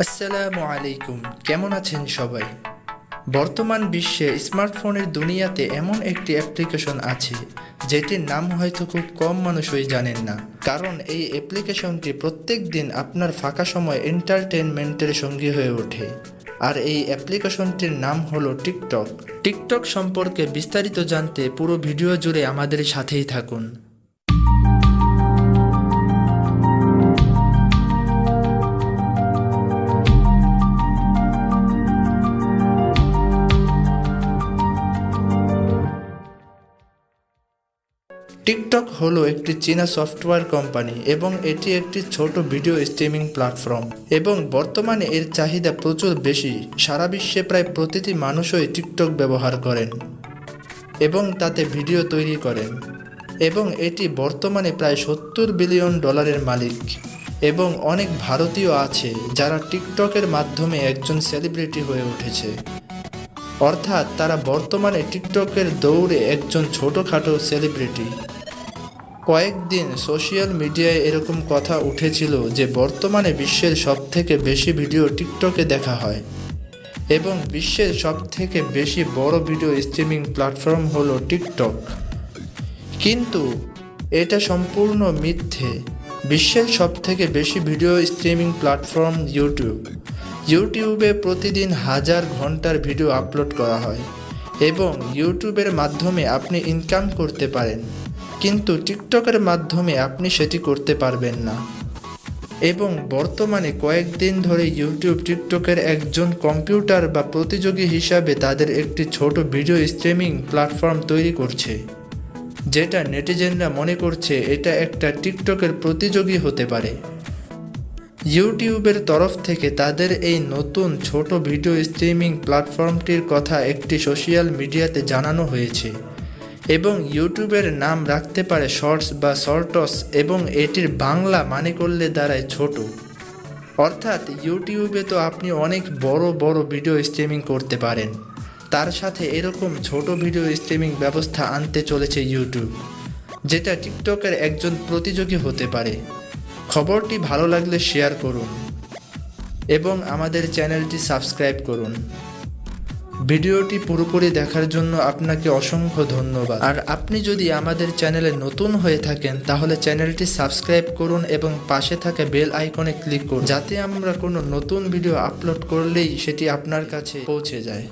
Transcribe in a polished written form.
আসসালামু আলাইকুম, কেমন আছেন সবাই? বর্তমান বিশ্বে স্মার্টফোনের দুনিয়াতে এমন একটি অ্যাপ্লিকেশন আছে যেটির নাম হয়তো খুব কম মানুষই জানেন না, কারণ এই অ্যাপ্লিকেশনটি প্রত্যেক দিন আপনার ফাঁকা সময় এন্টারটেনমেন্টের সঙ্গী হয়ে ওঠে। আর এই অ্যাপ্লিকেশনটির নাম হলো টিকটক। টিকটক সম্পর্কে বিস্তারিত জানতে পুরো ভিডিও জুড়ে আমাদের সাথেই থাকুন। টিকটক হলো একটি চীনা সফটওয়্যার কোম্পানি এবং এটি একটি ছোট ভিডিও স্ট্রিমিং প্ল্যাটফর্ম এবং বর্তমানে এর চাহিদা প্রচুর বেশি। সারা বিশ্বে প্রায় প্রতিটি মানুষই টিকটক ব্যবহার করেন এবং তাতে ভিডিও তৈরি করেন এবং এটি বর্তমানে প্রায় $70 বিলিয়ন মালিক এবং অনেক ভারতীয় আছে যারা টিকটকের মাধ্যমে একজন সেলিব্রিটি হয়ে উঠেছে, অর্থাৎ তারা বর্তমানে টিকটকের দৌড়ে একজন ছোটোখাটো সেলিব্রিটি। কয়েকদিন সোশ্যাল মিডিয়ায় এরকম কথা উঠেছিল যে বর্তমানে বিশ্বের সবথেকে বেশি ভিডিও টিকটকে দেখা হয় এবং বিশ্বের সবথেকে বেশি বড় ভিডিও স্ট্রিমিং প্ল্যাটফর্ম হলো টিকটক। কিন্তু এটা সম্পূর্ণ মিথ্যে। বিশ্বের সবথেকে বেশি ভিডিও স্ট্রিমিং প্ল্যাটফর্ম ইউটিউবে প্রতিদিন হাজার ঘন্টার ভিডিও আপলোড করা হয় এবং ইউটিউবের মাধ্যমে আপনি ইনকাম করতে পারেন, কিন্তু টিকটকের মাধ্যমে আপনি সেটি করতে পারবেন না। এবং বর্তমানে কয়েকদিন ধরে ইউটিউব টিকটকের একজন কম্পিউটার বা প্রতিযোগী হিসাবে তাদের একটি ছোট ভিডিও স্ট্রিমিং প্ল্যাটফর্ম তৈরি করছে, যেটা নেটিজেনরা মনে করছে এটা একটা টিকটকের প্রতিযোগী হতে পারে। ইউটিউবের তরফ থেকে তাদের এই নতুন ছোট ভিডিও স্ট্রিমিং প্ল্যাটফর্মটির কথা একটি সোশ্যাল মিডিয়াতে জানানো হয়েছে এবং ইউটিউবের নাম রাখতে পারে শর্টস বা শর্টস এবং এটির বাংলা মানে করলে দাঁড়ায় ছোট। অর্থাৎ ইউটিউবে তো আপনি অনেক বড় বড় ভিডিও স্ট্রিমিং করতে পারেন, তার সাথে এরকম ছোট ভিডিও স্ট্রিমিং ব্যবস্থা আনতে চলেছে ইউটিউব, যেটা টিকটকের একজন প্রতিযোগী হতে পারে। খবরটি ভালো লাগলে শেয়ার করুন এবং আমাদের চ্যানেলটি সাবস্ক্রাইব করুন। ভিডিওটি পুরোপুরি দেখার জন্য আপনাকে অসংখ্য ধন্যবাদ। আর আপনি যদি আমাদের চ্যানেলে নতুন হয়ে থাকেন তাহলে চ্যানেলটি সাবস্ক্রাইব করুন এবং পাশে থাকা বেল আইকনে ক্লিক করুন, যাতে আমরা কোনো নতুন ভিডিও আপলোড করলেই সেটি আপনার কাছে পৌঁছে যায়।